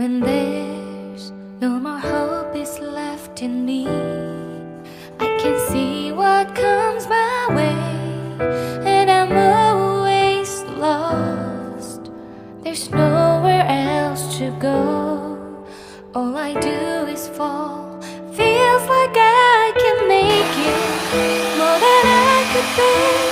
When there's no more hope is left in me, I can see what comes my way, and I'm always lost. There's nowhere else to go. All I do is fall. Feels like I can make it more than I could bear.